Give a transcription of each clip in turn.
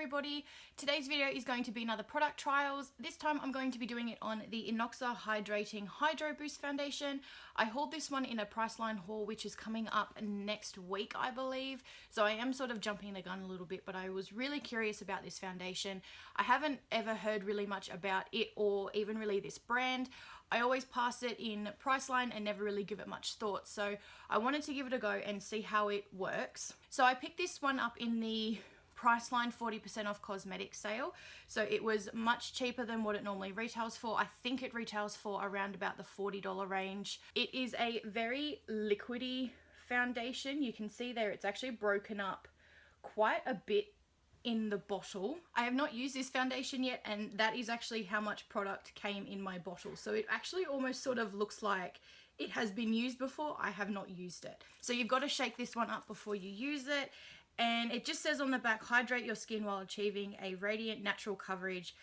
everybody, today's video is going to be another product trials. This time I'm going to be doing it on the Innoxa HydroBoost Foundation. I hauled this one in a Priceline haul which is coming up next week I believe, so I am sort of jumping the gun a little bit, but I was really curious about this foundation. I haven't ever heard really much about it or even really this brand. I always pass it in Priceline and never really give it much thought, so I wanted to give it a go and see how it works. So I picked this one up in the Priceline 40% off cosmetic sale, so it was much cheaper than what it normally retails for. I think it retails for around about the $40 range. It is a very liquidy foundation. You can see there it's actually broken up quite a bit in the bottle. I have not used this foundation yet, and that is actually how much product came in my bottle. So it actually almost sort of looks like it has been used before. I have not used it. So you've got to shake this one up before you use it. And it just says on the back, hydrate your skin while achieving a radiant natural coverage.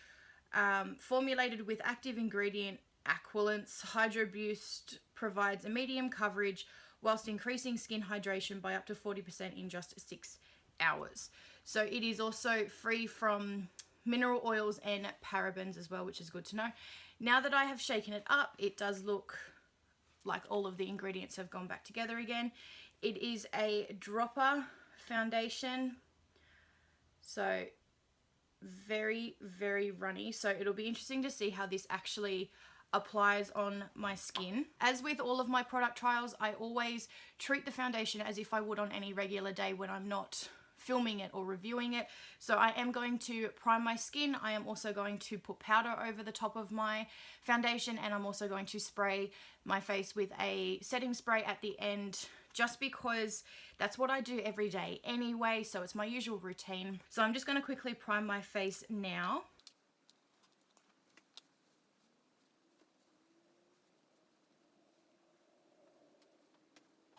Formulated with active ingredient Aquilance, HydroBoost provides a medium coverage whilst increasing skin hydration by up to 40% in just 6 hours. So it is also free from mineral oils and parabens as well, which is good to know. Now that I have shaken it up, it does look like all of the ingredients have gone back together again. It is a dropper foundation, so very runny, so it'll be interesting to see how this actually applies on my skin. As with all of my product trials, I always treat the foundation as if I would on any regular day when I'm not filming it or reviewing it. So I am going to prime my skin. I am also going to put powder over the top of my foundation, and I'm also going to spray my face with a setting spray at the end, just because that's what I do every day anyway, so it's my usual routine. So I'm just going to quickly prime my face now.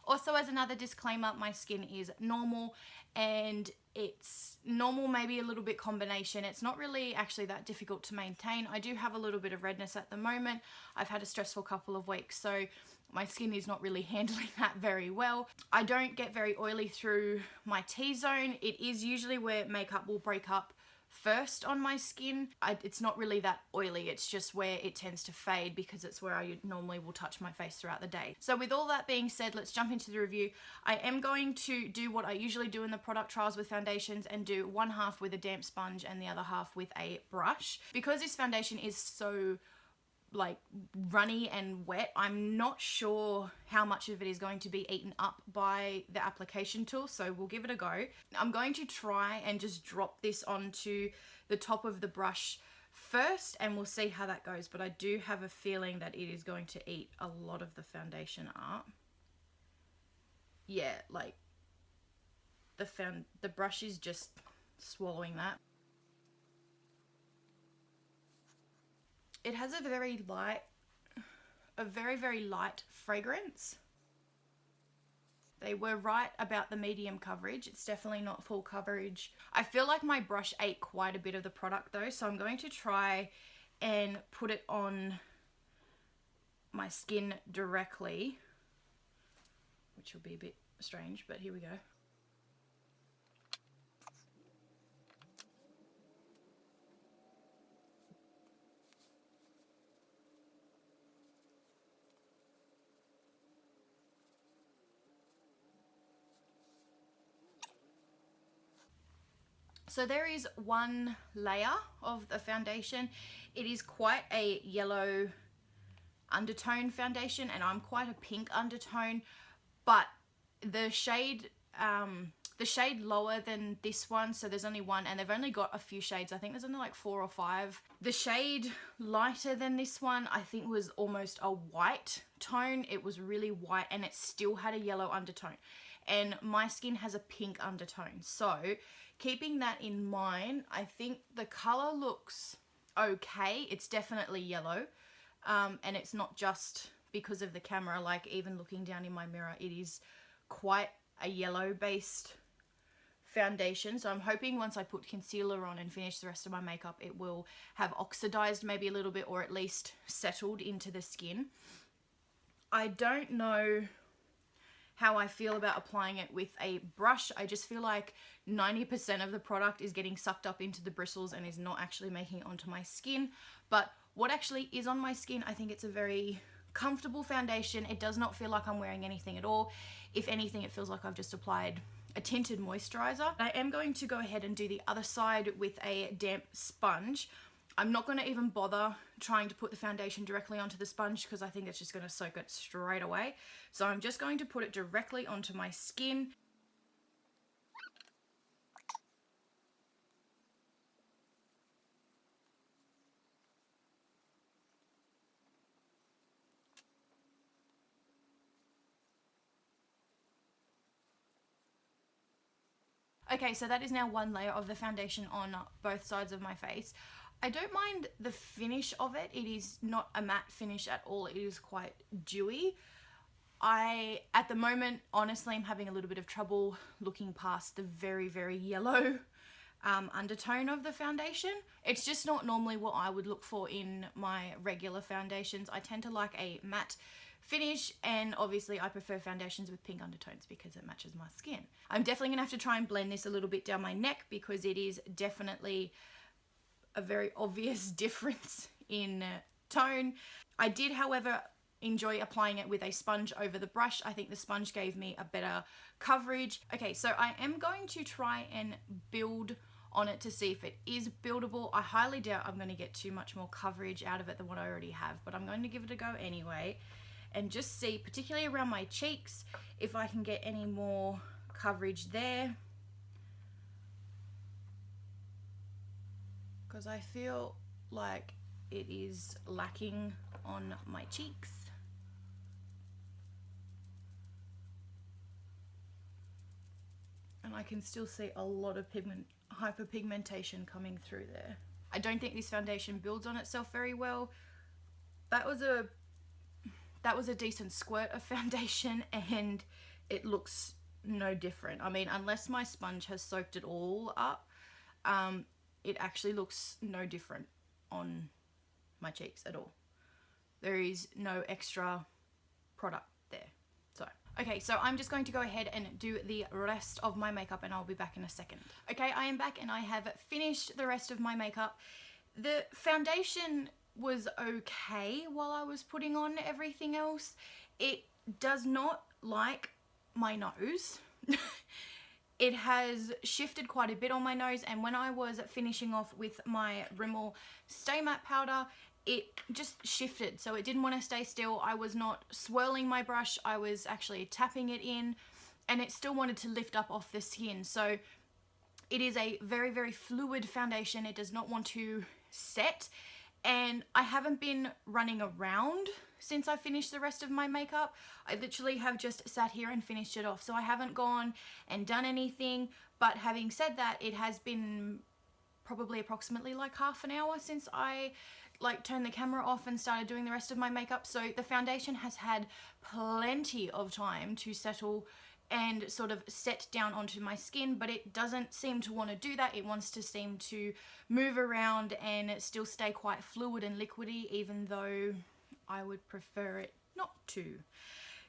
Also, as another disclaimer, my skin is normal, and it's normal, maybe a little bit combination. It's not really actually that difficult to maintain. I do have a little bit of redness at the moment. I've had a stressful couple of weeks, so my skin is not really handling that very well. I don't get very oily through my T-zone. It is usually where makeup will break up first on my skin. It's not really that oily, it's just where it tends to fade because it's where I normally will touch my face throughout the day. So with all that being said, let's jump into the review. I am going to do what I usually do in the product trials with foundations and do one half with a damp sponge and the other half with a brush. Because this foundation is so like runny and wet, I'm not sure how much of it is going to be eaten up by the application tool, so we'll give it a go. I'm going to try and just drop this onto the top of the brush first, and we'll see how that goes, but I do have a feeling that it is going to eat a lot of the foundation up. Yeah, like the brush is just swallowing that. It has a very light fragrance. They were right about the medium coverage. It's definitely not full coverage. I feel like my brush ate quite a bit of the product though, so I'm going to try and put it on my skin directly, which will be a bit strange, but here we go. So there is one layer of the foundation. It is quite a yellow undertone foundation, and I'm quite a pink undertone, but the shade lower than this one, so there's only one, and they've only got a few shades. I think there's only like 4 or 5. The shade lighter than this one I think was almost a white tone. It was really white, and it still had a yellow undertone, and my skin has a pink undertone. So keeping that in mind, I think the color looks okay. It's definitely yellow, and it's not just because of the camera. Like, even looking down in my mirror, it is quite a yellow based foundation. So I'm hoping once I put concealer on and finish the rest of my makeup, it will have oxidized maybe a little bit, or at least settled into the skin. I don't know how I feel about applying it with a brush. I just feel like 90% of the product is getting sucked up into the bristles and is not actually making it onto my skin. But what actually is on my skin, I think it's a very comfortable foundation. It does not feel like I'm wearing anything at all. If anything, it feels like I've just applied a tinted moisturizer. I am going to go ahead and do the other side with a damp sponge. I'm not going to even bother trying to put the foundation directly onto the sponge because I think it's just going to soak it straight away. So I'm just going to put it directly onto my skin. Okay, so that is now one layer of the foundation on both sides of my face. I don't mind the finish of it. It is not a matte finish at all. It is quite dewy. At the moment, honestly, I'm having a little bit of trouble looking past the very, very yellow undertone of the foundation. It's just not normally what I would look for in my regular foundations. I tend to like a matte finish, and obviously I prefer foundations with pink undertones because it matches my skin. I'm definitely gonna have to try and blend this a little bit down my neck because it is definitely a very obvious difference in tone. I did, however, enjoy applying it with a sponge over the brush. I think the sponge gave me a better coverage. Okay, so I am going to try and build on it to see if it is buildable. I highly doubt I'm going to get too much more coverage out of it than what I already have, but I'm going to give it a go anyway and just see, particularly around my cheeks, if I can get any more coverage there, because I feel like it is lacking on my cheeks. And I can still see a lot of hyperpigmentation coming through there. I don't think this foundation builds on itself very well. That was a decent squirt of foundation and it looks no different. I mean, unless my sponge has soaked it all up, it actually looks no different on my cheeks at all. There is no extra product there. Okay, so I'm just going to go ahead and do the rest of my makeup and I'll be back in a second. Okay, I am back and I have finished the rest of my makeup. The foundation was okay while I was putting on everything else. It does not like my nose. It has shifted quite a bit on my nose, and when I was finishing off with my Rimmel Stay Matte powder, it just shifted, so it didn't want to stay still. I was not swirling my brush, I was actually tapping it in, and it still wanted to lift up off the skin. So it is a very, very fluid foundation. It does not want to set, and I haven't been running around since I finished the rest of my makeup. I literally have just sat here and finished it off, so I haven't gone and done anything. But having said that, it has been probably approximately like half an hour since I turned the camera off and started doing the rest of my makeup, so the foundation has had plenty of time to settle and sort of set down onto my skin, but it doesn't seem to want to do that. It wants to seem to move around and still stay quite fluid and liquidy, even though I would prefer it not to.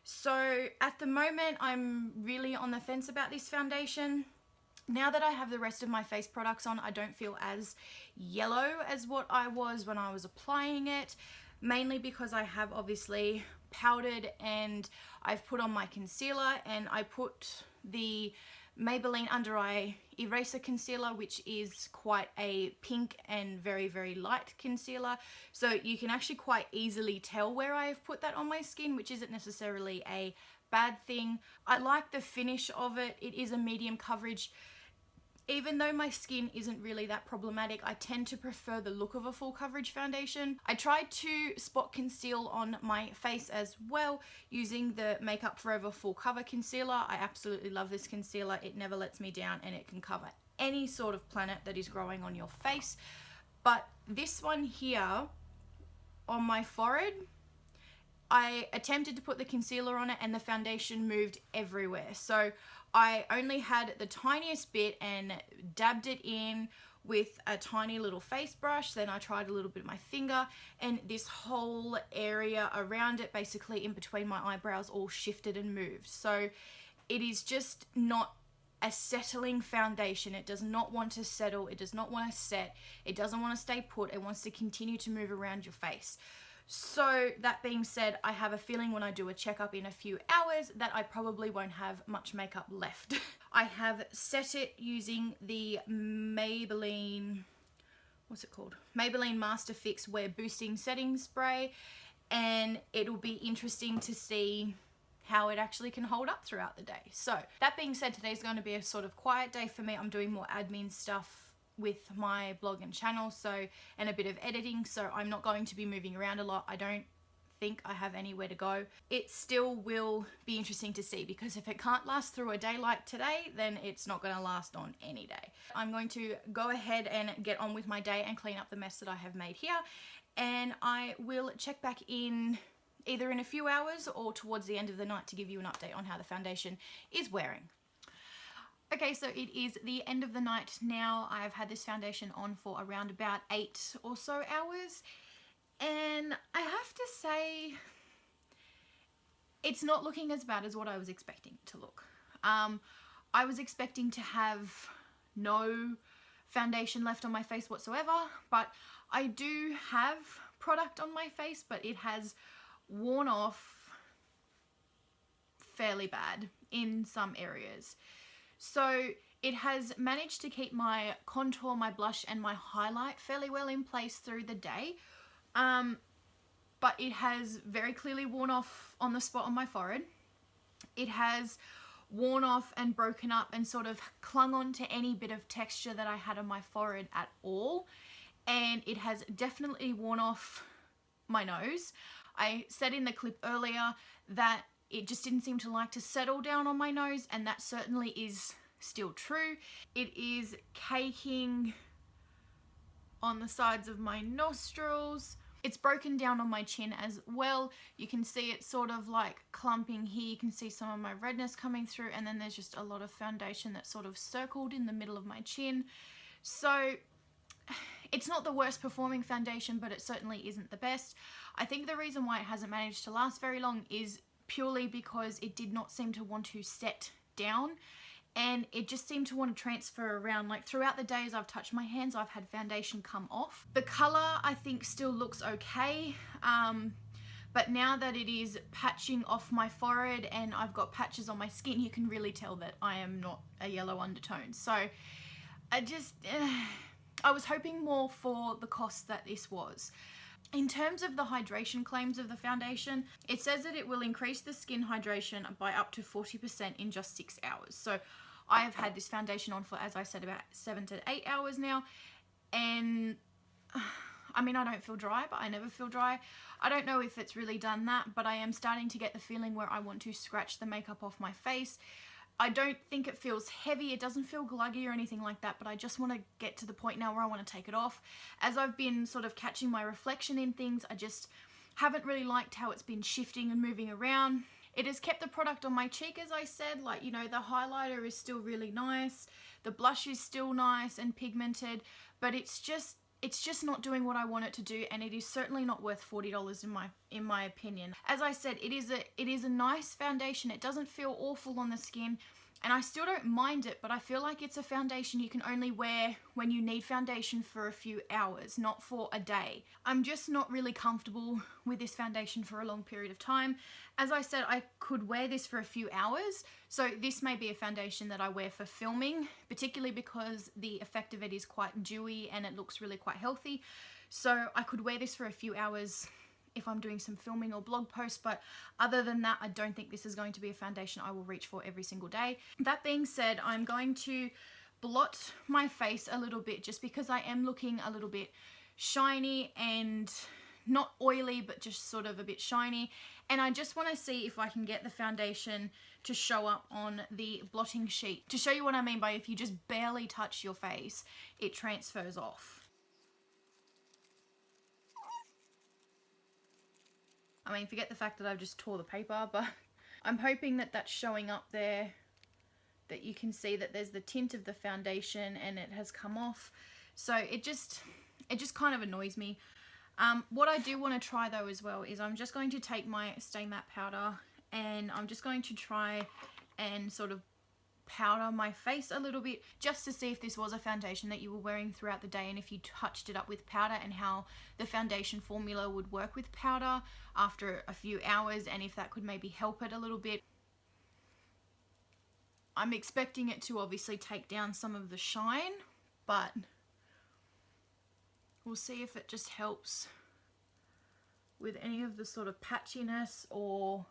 So at the moment, I'm really on the fence about this foundation. Now that I have the rest of my face products on, I don't feel as yellow as what I was when I was applying it, mainly because I have obviously powdered and I've put on my concealer, and I put the Maybelline Under Eye Eraser Concealer, which is quite a pink and very, very light concealer. So you can actually quite easily tell where I've put that on my skin, which isn't necessarily a bad thing. I like the finish of it. It is a medium coverage. Even though my skin isn't really that problematic, I tend to prefer the look of a full coverage foundation. I tried to spot conceal on my face as well using the Makeup Forever Full Cover Concealer. I absolutely love this concealer. It never lets me down and it can cover any sort of planet that is growing on your face. But this one here on my forehead, I attempted to put the concealer on it and the foundation moved everywhere. So I only had the tiniest bit and dabbed it in with a tiny little face brush. Then I tried a little bit of my finger, and this whole area around it, basically in between my eyebrows, all shifted and moved. So it is just not a settling foundation. It does not want to settle. It does not want to set. It doesn't want to stay put. It wants to continue to move around your face. So that being said, I have a feeling when I do a checkup in a few hours that I probably won't have much makeup left. I have set it using the Maybelline, what's it called? Maybelline Master Fix Wear Boosting Setting Spray, and it'll be interesting to see how it actually can hold up throughout the day. So that being said, today's going to be a sort of quiet day for me. I'm doing more admin stuff with my blog and channel, and a bit of editing, so I'm not going to be moving around a lot. I don't think I have anywhere to go. It still will be interesting to see, because if it can't last through a day like today, then it's not going to last on any day. I'm going to go ahead and get on with my day and clean up the mess that I have made here, and I will check back in either in a few hours or towards the end of the night to give you an update on how the foundation is wearing. Okay, so it is the end of the night now. I have had this foundation on for around about 8 or so hours, and I have to say it's not looking as bad as what I was expecting it to look. I was expecting to have no foundation left on my face whatsoever, but I do have product on my face, but it has worn off fairly bad in some areas. So it has managed to keep my contour, my blush, and my highlight fairly well in place through the day. But it has very clearly worn off on the spot on my forehead. It has worn off and broken up and sort of clung on to any bit of texture that I had on my forehead at all. And it has definitely worn off my nose. I said in the clip earlier that it just didn't seem to like to settle down on my nose, and that certainly is still true. It is caking on the sides of my nostrils. It's broken down on my chin as well. You can see it sort of like clumping here. You can see some of my redness coming through, and then there's just a lot of foundation that's sort of circled in the middle of my chin. So it's not the worst performing foundation, but it certainly isn't the best. I think the reason why it hasn't managed to last very long is purely because it did not seem to want to set down, and it just seemed to want to transfer around. Like throughout the days I've touched my hands, I've had foundation come off. The color I think still looks okay, but now that it is patching off my forehead and I've got patches on my skin, you can really tell that I am not a yellow undertone. So I was hoping more for the cost that this was. In terms of the hydration claims of the foundation, it says that it will increase the skin hydration by up to 40% in just 6 hours. So I have had this foundation on for, as I said, about 7 to 8 hours now. And I mean, I don't feel dry, but I never feel dry. I don't know if it's really done that, but I am starting to get the feeling where I want to scratch the makeup off my face. I don't think it feels heavy. It doesn't feel gluggy or anything like that, but I just want to get to the point now where I want to take it off. As I've been sort of catching my reflection in things, I just haven't really liked how it's been shifting and moving around. It has kept the product on my cheek, as I said. Like, you know, the highlighter is still really nice. The blush is still nice and pigmented, but it's just not doing what I want it to do, and it is certainly not worth $40 in my opinion. As I said, it is a nice foundation. It doesn't feel awful on the skin, and I still don't mind it, but I feel like it's a foundation you can only wear when you need foundation for a few hours, not for a day. I'm just not really comfortable with this foundation for a long period of time. As I said, I could wear this for a few hours, so this may be a foundation that I wear for filming, particularly because the effect of it is quite dewy and it looks really quite healthy. So I could wear this for a few hours if I'm doing some filming or blog posts, but other than that, I don't think this is going to be a foundation I will reach for every single day. That being said, I'm going to blot my face a little bit just because I am looking a little bit shiny and not oily, but just sort of a bit shiny. And I just want to see if I can get the foundation to show up on the blotting sheet. To show you what I mean by if you just barely touch your face, it transfers off. I mean, forget the fact that I've just tore the paper, but I'm hoping that that's showing up there, that you can see that there's the tint of the foundation and it has come off. So it just kind of annoys me. What I do want to try though as well is I'm just going to take my Stay Matte powder and I'm just going to try and sort of powder my face a little bit just to see if this was a foundation that you were wearing throughout the day and if you touched it up with powder and how the foundation formula would work with powder after a few hours and if that could maybe help it a little bit. I'm expecting it to obviously take down some of the shine, but we'll see if it just helps with any of the sort of patchiness or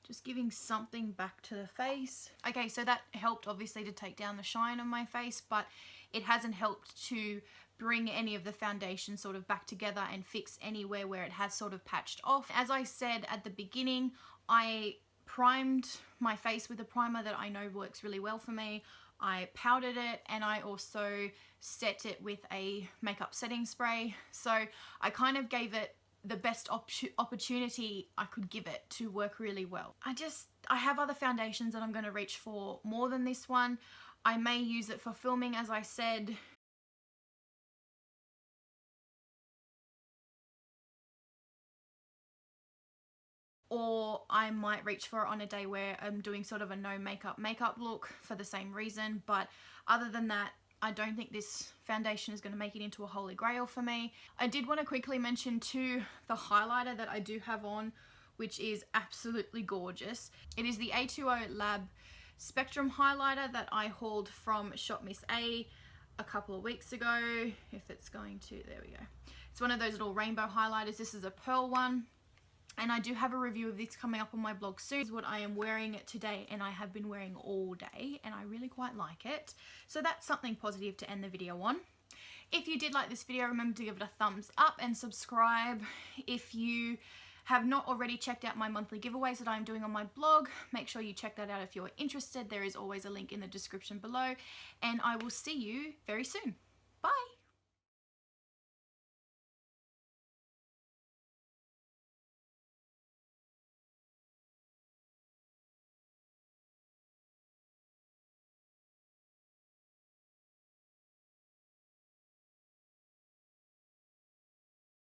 just giving something back to the face. Okay, so that helped obviously to take down the shine on my face, but it hasn't helped to bring any of the foundation sort of back together and fix anywhere where it has sort of patched off. As I said at the beginning, I primed my face with a primer that I know works really well for me. I powdered it and I also set it with a makeup setting spray. So I kind of gave it the best opportunity I could give it to work really well. I have other foundations that I'm going to reach for more than this one. I may use it for filming, as I said. Or I might reach for it on a day where I'm doing sort of a no makeup look for the same reason. But other than that, I don't think this foundation is going to make it into a holy grail for me. I did want to quickly mention too the highlighter that I do have on, which is absolutely gorgeous. It is the A2O Lab Spectrum highlighter that I hauled from Shop Miss A couple of weeks ago. If it's going to, there we go. It's one of those little rainbow highlighters. This is a pearl one. And I do have a review of this coming up on my blog soon. This is what I am wearing today and I have been wearing all day and I really quite like it. So that's something positive to end the video on. If you did like this video, remember to give it a thumbs up and subscribe. If you have not already checked out my monthly giveaways that I'm doing on my blog, make sure you check that out if you're interested. There is always a link in the description below and I will see you very soon.